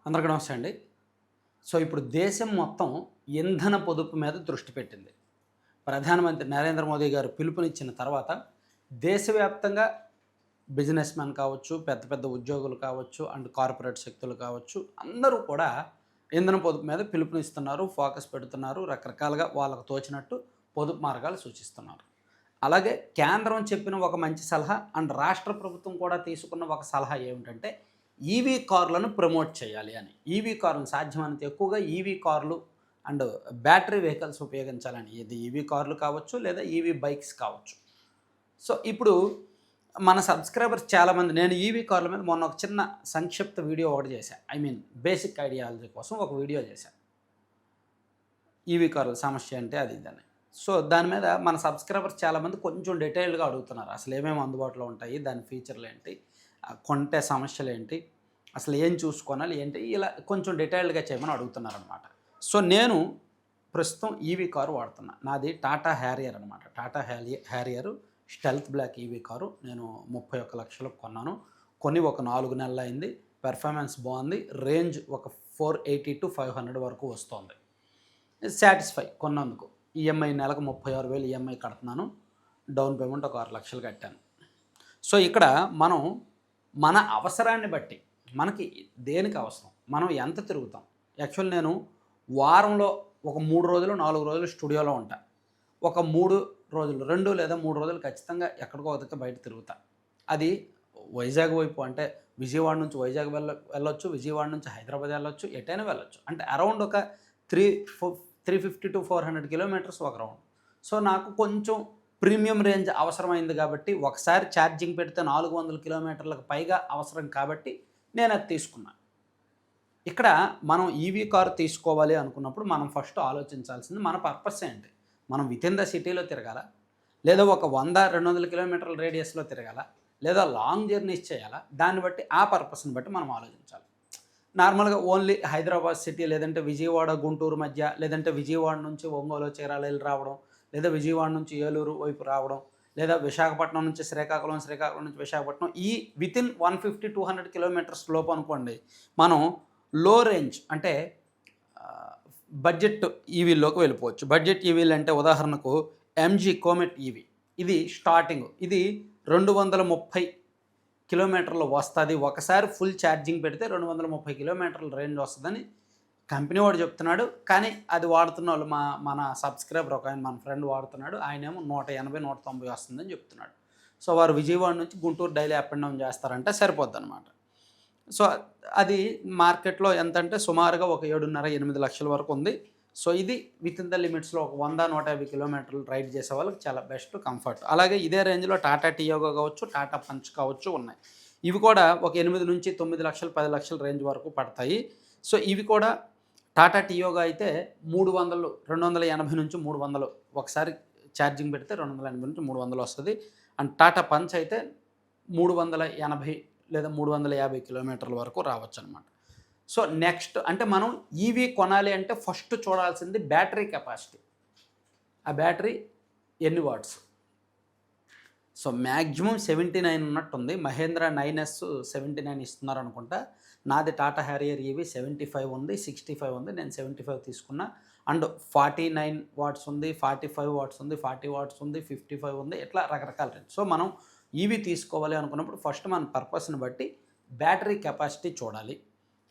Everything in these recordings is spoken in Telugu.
అందరికీ నమస్తే అండి. సో, ఇప్పుడు దేశం మొత్తం ఇంధన పొదుపు మీద దృష్టి పెట్టింది. ప్రధానమంత్రి నరేంద్ర మోదీ గారు పిలుపునిచ్చిన తర్వాత దేశవ్యాప్తంగా బిజినెస్ మెన్ కావచ్చు, పెద్ద పెద్ద ఉద్యోగులు కావచ్చు, అండ్ కార్పొరేట్ శక్తులు కావచ్చు, అందరూ కూడా ఇంధన పొదుపు మీద పిలుపునిస్తున్నారు, ఫోకస్ పెడుతున్నారు. రకరకాలుగా వాళ్ళకు తోచినట్టు పొదుపు మార్గాలు సూచిస్తున్నారు. అలాగే కేంద్రం చెప్పిన ఒక మంచి సలహా అండ్ రాష్ట్ర ప్రభుత్వం కూడా తీసుకున్న ఒక సలహా ఏమిటంటే ఈవీ కార్లను ప్రమోట్ చేయాలి అని. ఈవీ కార్లను సాధ్యమైనంత ఎక్కువగా ఈవీ కార్లు అండ్ బ్యాటరీ వెహికల్స్ ఉపయోగించాలని. ఇది ఈవీ కార్లు కావచ్చు లేదా ఈవీ బైక్స్ కావచ్చు. సో ఇప్పుడు మన సబ్స్క్రైబర్స్ చాలామంది నేను ఈవీ కార్ల మీద మొన్న ఒక చిన్న సంక్షిప్త వీడియో ఒకటి చేశాను. బేసిక్ ఐడియాలజీ కోసం ఒక వీడియో చేశాను. ఈవీ కార్ల సమస్య అంటే అది ఇదని. సో దాని మీద మన సబ్స్క్రైబర్స్ చాలామంది కొంచెం డీటెయిల్డ్గా అడుగుతున్నారు. అసలు ఏమేమి అందుబాటులో ఉంటాయి, దాని ఫీచర్లు ఏంటి, కొంటే సమస్యలు ఏంటి, అసలు ఏం చూసుకోవాలి ఏంటి, ఇలా కొంచెం డీటెయిల్డ్గా చేయమని అడుగుతున్నారనమాట. సో నేను ప్రస్తుతం ఈవీ కారు వాడుతున్నా. నాది టాటా హ్యారియర్ అనమాట. Tata Harrier stealth black EV car నేను 31 లక్షలకు కొన్నాను. కొని ఒక 4 నెలలు అయింది. పెర్ఫార్మెన్స్ బాగుంది. రేంజ్ ఒక 480 to 500 వరకు వస్తుంది. సాటిస్ఫై కొన్నందుకు. ఈఎంఐ నెలకు 36,000 ఈఎంఐ కడుతున్నాను. డౌన్ పేమెంట్ ఒక 6 లక్షలు కట్టాను. సో ఇక్కడ మనం మన అవసరాన్ని బట్టి మనకి దేనికి అవసరం, మనం ఎంత తిరుగుతాం. యాక్చువల్ నేను వారంలో ఒక 3 రోజులు 4 రోజులు స్టూడియోలో ఉంటా. ఒక 3 రోజులు 2 లేదా 3 రోజులు ఖచ్చితంగా ఎక్కడికో ఒకరికి బయట తిరుగుతా. అది వైజాగ్ వైపు అంటే విజయవాడ నుంచి వైజాగ్ వెళ్ళొచ్చు, విజయవాడ నుంచి హైదరాబాద్ వెళ్ళొచ్చు, ఎటైనా వెళ్ళొచ్చు. అంటే అరౌండ్ ఒక 350 to 400 కిలోమీటర్స్ ఒక రౌండ్. సో నాకు కొంచెం ప్రీమియం రేంజ్ అవసరమైంది కాబట్టి ఒకసారి ఛార్జింగ్ పెడితే 400 కిలోమీటర్లకు పైగా అవసరం కాబట్టి నేను అది తీసుకున్నాను. ఇక్కడ మనం ఈవీ కారు తీసుకోవాలి అనుకున్నప్పుడు మనం ఫస్ట్ ఆలోచించాల్సింది మన పర్పస్ ఏంటి. మనం వితిన్ ద సిటీలో తిరగాల, లేదా ఒక 100-200 కిలోమీటర్ల రేడియస్లో తిరగాల, లేదా లాంగ్ జర్నీస్ చేయాలా, దాన్ని బట్టి ఆ పర్పస్ని బట్టి మనం ఆలోచించాలి. నార్మల్గా ఓన్లీ హైదరాబాద్ సిటీ లేదంటే విజయవాడ గుంటూరు మధ్య, లేదంటే విజయవాడ నుంచి ఒంగోలు చీరాల వెళ్ళి రావడం, లేదా విజయవాడ నుంచి ఏలూరు వైపు రావడం, లేదా విశాఖపట్నం నుంచి శ్రీకాకుళం నుంచి విశాఖపట్నం, ఈ వితిన్ 150-200 కిలోమీటర్స్ లోపు అనుకోండి మనం లో రేంజ్ అంటే బడ్జెట్ ఈవీల్లోకి వెళ్ళిపోవచ్చు. బడ్జెట్ ఈవీలు అంటే ఉదాహరణకు ఎంజీ కోమెట్ ఈవీ, ఇది స్టార్టింగ్ ఇది 230 కిలోమీటర్లు వస్తుంది. ఒకసారి ఫుల్ ఛార్జింగ్ పెడితే 230 కిలోమీటర్ల రేంజ్ వస్తుందని కంపెనీ వాడు చెప్తున్నాడు. కానీ అది వాడుతున్న వాళ్ళు మన సబ్స్క్రైబర్ ఒక ఆయన, మన ఫ్రెండ్ వాడుతున్నాడు. ఆయనేమో 180-190 వస్తుందని చెప్తున్నాడు. సో వారు విజయవాడ నుంచి Guntur daily up and down చేస్తారంటే సరిపోద్ది అనమాట. సో అది మార్కెట్లో ఎంత అంటే సుమారుగా ఒక 7.5-8 లక్షల వరకు ఉంది. సో ఇది విత్ ఇన్ ద లిమిట్స్లో ఒక 100-150 కిలోమీటర్లు రైడ్ చేసే వాళ్ళకి చాలా బెస్ట్ కంఫర్ట్. అలాగే ఇదే రేంజ్లో టాటా టియాగో కావచ్చు, టాటా పంచ్ కావచ్చు ఉన్నాయి. ఇవి కూడా ఒక 8-9 లక్షలు 10 లక్షల రేంజ్ వరకు పడతాయి. సో ఇవి కూడా టాటా టియాగో అయితే 300, 280 నుంచి 300 ఒకసారి ఛార్జింగ్ పెడితే 280 నుంచి 300 వస్తుంది. అండ్ టాటా పంచ్ అయితే 380 లేదా 350 కిలోమీటర్ల వరకు రావచ్చు అనమాట. సో నెక్స్ట్ అంటే మనం ఈవీ కొనాలి అంటే ఫస్ట్ చూడాల్సింది బ్యాటరీ కెపాసిటీ. ఆ బ్యాటరీ ఎన్ని వాట్స్. సో మ్యాక్సిమం 79 ఉన్నట్టుంది. మహేంద్ర 9S 79 ఇస్తున్నారు అనుకుంటా. నాది టాటా హ్యారియర్ ఈవీ 75 ఉంది, 65 ఉంది. నేను 75 తీసుకున్నా. అండ్ 49 వాట్స్ ఉంది, 45 వాట్స్ ఉంది, 40 వాట్స్ ఉంది, 55 ఉంది, ఇట్లా రకరకాల రేంజ్. సో మనం ఈవీ తీసుకోవాలి అనుకున్నప్పుడు ఫస్ట్ మన పర్పస్ని బట్టి బ్యాటరీ కెపాసిటీ చూడాలి.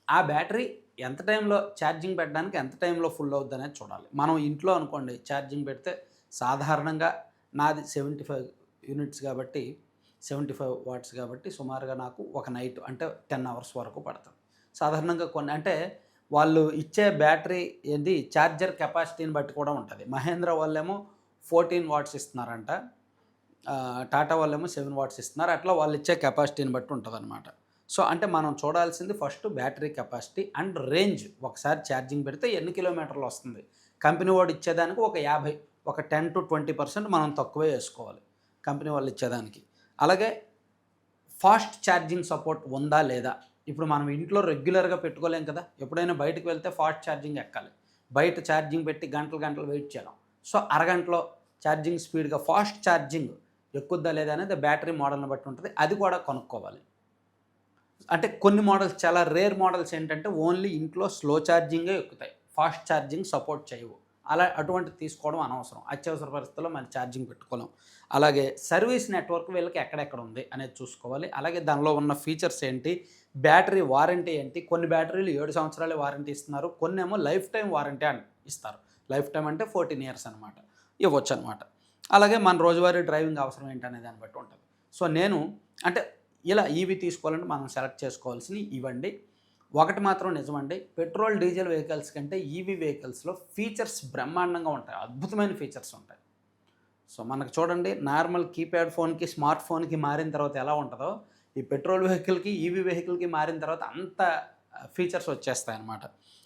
ఆ బ్యాటరీ ఎంత టైంలో ఛార్జింగ్ పెట్టడానికి ఎంత టైంలో ఫుల్ అవుద్ది అనేది చూడాలి. మనం ఇంట్లో అనుకోండి ఛార్జింగ్ పెడితే సాధారణంగా నాది 75 యూనిట్స్ కాబట్టి 75 వాట్స్ కాబట్టి సుమారుగా నాకు ఒక నైట్ అంటే 10 అవర్స్ వరకు పడుతుంది. సాధారణంగా కొన్ని అంటే వాళ్ళు ఇచ్చే బ్యాటరీ ఏంది ఛార్జర్ కెపాసిటీని బట్టి కూడా ఉంటుంది. మహేంద్ర వాళ్ళేమో 14 వాట్స్ ఇస్తున్నారంట, టాటా వాళ్ళేమో 7 వాట్స్ ఇస్తున్నారు. అట్లా వాళ్ళు ఇచ్చే కెపాసిటీని బట్టి ఉంటుందన్నమాట. సో అంటే మనం చూడాల్సింది first battery capacity and range. ఒకసారి ఛార్జింగ్ పెడితే ఎన్ని కిలోమీటర్లు వస్తుంది. కంపెనీ వాడు ఇచ్చేదానికి ఒక 50, ఒక 10-20% మనం తక్కువే వేసుకోవాలి కంపెనీ వాళ్ళు ఇచ్చేదానికి. అలాగే ఫాస్ట్ ఛార్జింగ్ సపోర్ట్ ఉందా లేదా. ఇప్పుడు మనం ఇంట్లో రెగ్యులర్గా పెట్టుకోలేం కదా. ఎప్పుడైనా బయటకు వెళ్తే ఫాస్ట్ ఛార్జింగ్ ఎక్కాలి. బయట ఛార్జింగ్ పెట్టి గంటలు వెయిట్ చేయడం. సో అరగంటలో ఛార్జింగ్ స్పీడ్గా ఫాస్ట్ ఛార్జింగ్ ఎక్కుద్దా లేదా అనేది బ్యాటరీ మోడల్ని బట్టి ఉంటుంది. అది కూడా కొనుక్కోవాలి. అంటే కొన్ని మోడల్స్ చాలా రేర్ మోడల్స్ ఏంటంటే ఓన్లీ ఇంట్లో స్లో ఛార్జింగే ఎక్కుతాయి, ఫాస్ట్ ఛార్జింగ్ సపోర్ట్ చేయవు. అటువంటిది తీసుకోవడం అనవసరం. అత్యవసర పరిస్థితుల్లో మనం ఛార్జింగ్ పెట్టుకోలేం. అలాగే సర్వీస్ నెట్వర్క్ వీళ్ళకి ఎక్కడెక్కడ ఉంది అనేది చూసుకోవాలి. అలాగే దానిలో ఉన్న ఫీచర్స్ ఏంటి, బ్యాటరీ వారంటీ ఏంటి. కొన్ని బ్యాటరీలు 7 సంవత్సరాలే వారంటీ ఇస్తున్నారు, కొన్ని ఏమో లైఫ్ టైం వారంటీ ఇస్తారు. లైఫ్ టైం అంటే 14 ఇయర్స్ అనమాట, ఇవ్వచ్చు అనమాట. అలాగే మన రోజువారీ డ్రైవింగ్ అవసరం ఏంటనే దాన్ని బట్టి ఉంటుంది. సో నేను అంటే ఇలా ఈవీ తీసుకోవాలంటే మనం సెలెక్ట్ చేసుకోవాల్సినవి ఇవ్వండి. ఒకటి మాత్రం నిజమండి, పెట్రోల్ డీజిల్ వెహికల్స్ కంటే ఈవీ వెహికల్స్లో ఫీచర్స్ బ్రహ్మాండంగా ఉంటాయి, అద్భుతమైన ఫీచర్స్ ఉంటాయి. సో మనకు చూడండి, నార్మల్ కీప్యాడ్ ఫోన్కి స్మార్ట్ ఫోన్కి మారిన తర్వాత ఎలా ఉంటుందో, ఈ పెట్రోల్ వెహికల్కి ఈవీ వెహికల్కి మారిన తర్వాత అంత ఫీచర్స్ వచ్చేస్తాయి అన్నమాట.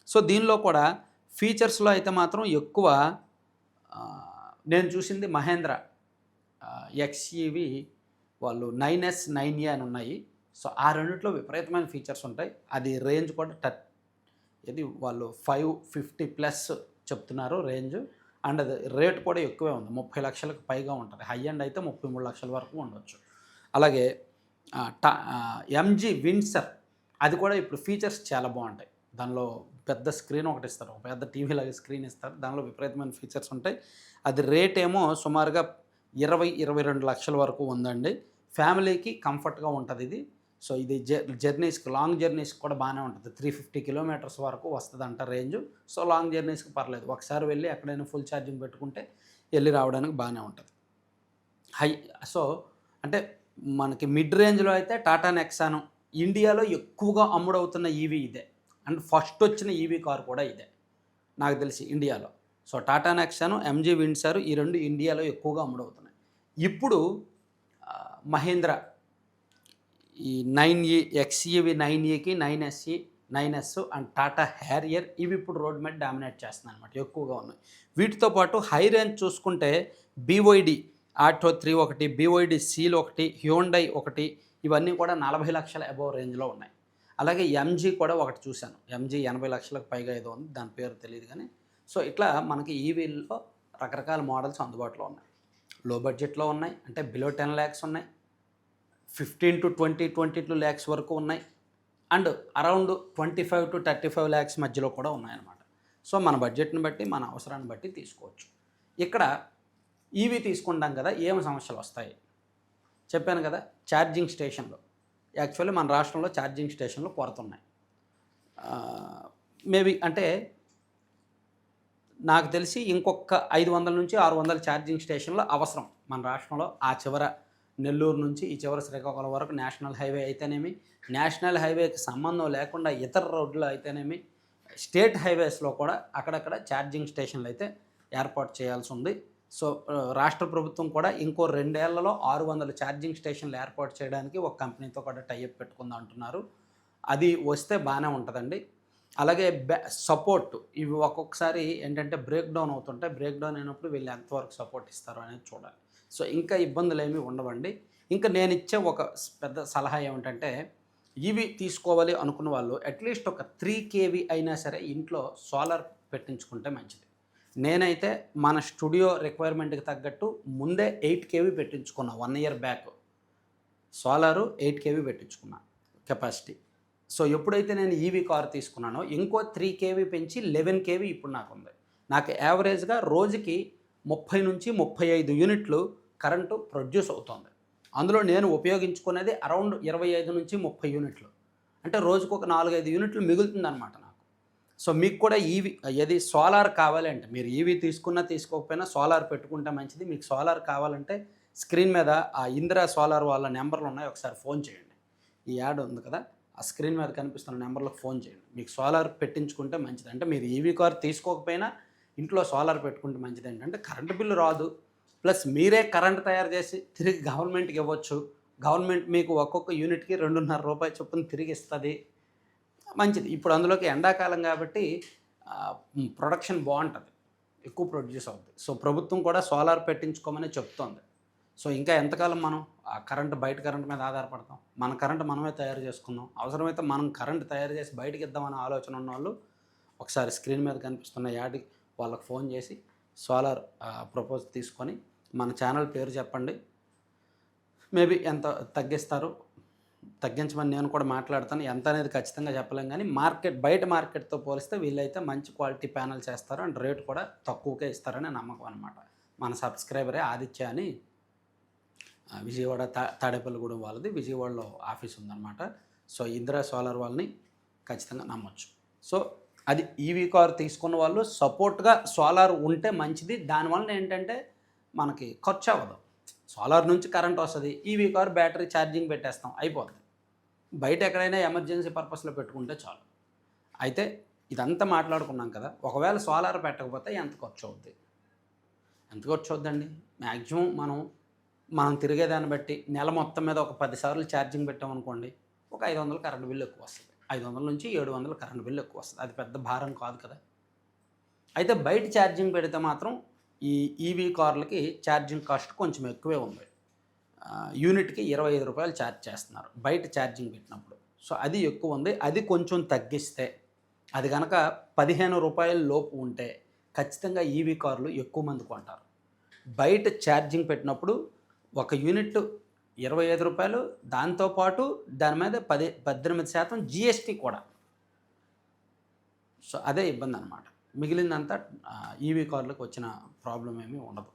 సో దీనిలో కూడా ఫీచర్స్లో అయితే మాత్రం ఎక్కువ నేను చూసింది మహేంద్ర ఎక్స్ఈవి వాళ్ళు 9S 9E అని ఉన్నాయి. సో ఆ రెండిట్లో విపరీతమైన ఫీచర్స్ ఉంటాయి. అది రేంజ్ కూడా ఇది వాళ్ళు 550+ చెప్తున్నారు రేంజ్. అండ్ అది రేట్ కూడా ఎక్కువే ఉంది, 30 లక్షలకు పైగా ఉంటుంది. హై అండ్ అయితే 33 లక్షల వరకు ఉండవచ్చు. అలాగే ఎంజీ విన్సర్, అది కూడా ఇప్పుడు ఫీచర్స్ చాలా బాగుంటాయి. దానిలో పెద్ద స్క్రీన్ ఒకటి ఇస్తారు, ఒక పెద్ద టీవీ లాగా స్క్రీన్ ఇస్తారు, దానిలో విపరీతమైన ఫీచర్స్ ఉంటాయి. అది రేట్ ఏమో సుమారుగా 20-22 లక్షల వరకు ఉందండి. ఫ్యామిలీకి కంఫర్ట్గా ఉంటుంది ఇది. సో ఇది జర్నీస్కి, లాంగ్ జర్నీస్కి కూడా బాగానే ఉంటుంది. 350 కిలోమీటర్స్ వరకు వస్తుందంట రేంజ్. సో లాంగ్ జర్నీస్కి పర్లేదు, ఒకసారి వెళ్ళి ఎక్కడైనా ఫుల్ ఛార్జింగ్ పెట్టుకుంటే వెళ్ళి రావడానికి బాగానే ఉంటుంది. సో అంటే మనకి మిడ్ రేంజ్లో అయితే టాటా నెక్సాన్ ఇండియాలో ఎక్కువగా అమ్ముడవుతున్న ఈవీ ఇదే. అండ్ ఫస్ట్ వచ్చిన ఈవీ కార్ కూడా ఇదే నాకు తెలిసి ఇండియాలో. So Tata Nexon, MG Windsor, ఈ రెండు ఇండియాలో ఎక్కువగా అమ్ముడవుతున్నాయి. ఇప్పుడు మహేంద్ర ఈ 9E ఎక్స్ఈవి 9Eకి 9SE 9S and Tata Harrier ఇవి ఇప్పుడు రోడ్ మీద డామినేట్ చేస్తున్నాయి అనమాట, ఎక్కువగా ఉన్నాయి. వీటితో పాటు హై రేంజ్ చూసుకుంటే BYD ఆటో 3 ఒకటి, BYD సీల్ ఒకటి, హ్యూండై ఒకటి, ఇవన్నీ కూడా 40 లక్షల అబోవ్ రేంజ్లో ఉన్నాయి. అలాగే ఎంజీ కూడా ఒకటి చూశాను, ఎంజీ 80 లక్షలకు పైగా ఏదో ఉంది, దాని పేరు తెలియదు కానీ. సో ఇట్లా మనకి ఈవీల్లో రకరకాల మోడల్స్ అందుబాటులో ఉన్నాయి. లో బడ్జెట్లో ఉన్నాయి, అంటే బిలో 10 lakhs ఉన్నాయి, 15 to 20, 22 lakhs వరకు ఉన్నాయి, అండ్ అరౌండ్ 25 to 35 lakhs మధ్యలో కూడా ఉన్నాయన్నమాట. సో మన బడ్జెట్ని బట్టి, మన అవసరాన్ని బట్టి తీసుకోవచ్చు. ఇక్కడ ఈవీ తీసుకుంటాం కదా, ఏం సమస్యలు వస్తాయి చెప్పాను కదా. ఛార్జింగ్ స్టేషన్లో యాక్చువల్లీ మన రాష్ట్రంలో ఛార్జింగ్ స్టేషన్లు కొరత ఉన్నాయి. మేబీ అంటే నాకు తెలిసి ఇంకొక 500 నుంచి 600 ఛార్జింగ్ స్టేషన్లు అవసరం మన రాష్ట్రంలో. ఆ చివర నెల్లూరు నుంచి ఈ చివరి శ్రీకాకుళం వరకు నేషనల్ హైవే అయితేనేమి, నేషనల్ హైవేకి సంబంధం లేకుండా ఇతర రోడ్లు అయితేనేమి, స్టేట్ హైవేస్లో కూడా అక్కడక్కడ ఛార్జింగ్ స్టేషన్లు అయితే ఏర్పాటు చేయాల్సి ఉంది. సో రాష్ట్ర ప్రభుత్వం కూడా ఇంకో 2 ఏళ్లలో 600 ఛార్జింగ్ స్టేషన్లు ఏర్పాటు చేయడానికి ఒక కంపెనీతో కూడా టైఅప్ పెట్టుకుందాం అంటున్నారు. అది వస్తే బాగానే ఉంటుందండి. అలాగే సపోర్ట్, ఇవి ఒక్కొక్కసారి ఏంటంటే బ్రేక్ డౌన్ అవుతుంటాయి. బ్రేక్ డౌన్ అయినప్పుడు వీళ్ళు ఎంతవరకు సపోర్ట్ ఇస్తారు అనేది చూడాలి. సో ఇంకా ఇబ్బందులు ఏమీ ఉండవండి. ఇంకా నేను ఇచ్చే ఒక పెద్ద సలహా ఏమిటంటే, ఇవి తీసుకోవాలి అనుకున్న వాళ్ళు అట్లీస్ట్ ఒక 3 kV అయినా సరే ఇంట్లో సోలార్ పెట్టించుకుంటే మంచిది. నేనైతే మన స్టూడియో రిక్వైర్మెంట్కి తగ్గట్టు ముందే 8 kV పెట్టించుకున్నా, 1 year బ్యాక్ సోలారు 8 kV పెట్టించుకున్నా కెపాసిటీ. సో ఎప్పుడైతే నేను ఈవీ కార్ తీసుకున్నానో ఇంకో 3 kV పెంచి 11 kV ఇప్పుడు నాకు ఉంది. నాకు యావరేజ్గా రోజుకి 30 నుంచి 35 యూనిట్లు కరెంటు ప్రొడ్యూస్ అవుతుంది. అందులో నేను ఉపయోగించుకునేది అరౌండ్ 25 నుంచి 30 యూనిట్లు, అంటే రోజుకు ఒక 4-5 యూనిట్లు మిగులుతుందన్నమాట నాకు. సో మీకు కూడా ఏది సోలార్ కావాలంటే, మీరు ఈవీ తీసుకున్నా తీసుకోకపోయినా సోలార్ పెట్టుకుంటే మంచిది. మీకు సోలార్ కావాలంటే స్క్రీన్ మీద ఆ ఇందిరా సోలార్ వాళ్ళ నెంబర్లు ఉన్నాయి, ఒకసారి ఫోన్ చేయండి. ఈ యాడ్ ఉంది కదా, ఆ స్క్రీన్ మీద కనిపిస్తున్న నెంబర్లకు ఫోన్ చేయండి. మీకు సోలార్ పెట్టించుకుంటే మంచిది. అంటే మీరు ఈవీ కార్ తీసుకోకపోయినా ఇంట్లో సోలార్ పెట్టుకుంటే మంచిది. ఏంటంటే కరెంటు బిల్లు రాదు, ప్లస్ మీరే కరెంట్ తయారు చేసి తిరిగి గవర్నమెంట్కి ఇవ్వచ్చు. గవర్నమెంట్ మీకు ఒక్కొక్క యూనిట్కి 2.5 రూపాయలు చొప్పున తిరిగి ఇస్తుంది, మంచిది. ఇప్పుడు అందులోకి ఎండాకాలం కాబట్టి ప్రొడక్షన్ బాగుంటుంది, ఎక్కువ ప్రొడ్యూస్ అవుతుంది. సో ప్రభుత్వం కూడా సోలార్ పెట్టించుకోమని చెప్తోంది. సో ఇంకా ఎంతకాలం మనం ఆ బయట కరెంట్ మీద ఆధారపడతాం? మన కరెంట్ మనమే తయారు చేసుకుందాం. అవసరమైతే మనం కరెంట్ తయారు చేసి బయటకి ఇద్దామనే ఆలోచన ఉన్న వాళ్ళు ఒకసారి స్క్రీన్ మీద కనిపిస్తున్న యాడ్ వాళ్ళకి ఫోన్ చేసి సోలార్ ప్రపోజ్ తీసుకొని మన ఛానల్ పేరు చెప్పండి, మేబీ ఎంత తగ్గిస్తారు తగ్గించమని నేను కూడా మాట్లాడతాను. ఎంత అనేది ఖచ్చితంగా చెప్పలేం గానీ, బయట మార్కెట్‌తో పోలిస్తే వీళ్ళైతే మంచి క్వాలిటీ ప్యానెల్ చేస్తారు. అండ్ రేట్ కూడా తక్కువకే ఇస్తారని నమ్మకం అనమాట. మన సబ్స్క్రైబరే ఆదిత్య అని విజయవాడ తాడేపల్లిగూడెం వాళ్ళది. విజయవాడలో ఆఫీస్ ఉందన్నమాట. సో, ఇందిరా సోలార్ వాళ్ళని ఖచ్చితంగా నమ్మొచ్చు. సో, అది ఈవీ కార్ తీసుకున్న వాళ్ళు సపోర్ట్‌గా సోలార్ ఉంటే మంచిది. దానివలన ఏంటంటే మనకి ఖర్చు అవ్వదు. సోలార్ నుంచి కరెంట్ వస్తది. ఈవీ కార్ బ్యాటరీ ఛార్జింగ్ పెట్టేస్తాం అయిపోద్ది. బయట ఎక్కడైనా ఎమర్జెన్సీ పర్పస్‌లో పెట్టుకుంటే చాలు. అయితే ఇదంతా మాట్లాడుకున్నాం కదా! ఒకవేళ సోలార్ పెట్టకపోతే ఎంత ఖర్చు అవుద్ది? ఎంత ఖర్చు అవుద్దండి? మ్యాక్సిమం మనం తిరిగేదాన్ని బట్టి నెల మొత్తం మీద ఒక 10 సార్లు ఛార్జింగ్ పెట్టామనుకోండి, ఒక 500 కరెంట్ బిల్ ఎక్కువ వస్తది. 500 నుంచి 700 కరెంట్ బిల్ ఎక్కువ వస్తది. అది పెద్ద భారం కాదు కదా! అయితే బయట ఛార్జింగ్ పెడితే మాత్రం ఈ ఈవీ కార్లకి ఛార్జింగ్ కాస్ట్ కొంచెం ఎక్కువే ఉంది. యూనిట్‌కి రూ. 25 ఛార్జ్ చేస్తున్నారు బయట ఛార్జింగ్ పెట్టినప్పుడు. సో, అది ఎక్కువ ఉంది. అది కొంచెం తగ్గిస్తే, అది గనక రూ. 15 లోపు ఉంటే ఖచ్చితంగా ఈవీ కార్లు ఎక్కువ మంది కొంటారు. బయట ఛార్జింగ్ పెట్టినప్పుడు ఒక యూనిట్ రూ. 25, దాంతో పాటు దాని మీద 18% జీఎస్టీ కూడా. సో, అదే ఇబ్బందనమాట. మిగిలిందంతా ఈవీ కార్లకు వచ్చిన ప్రాబ్లమ్ ఏమీ ఉండదు.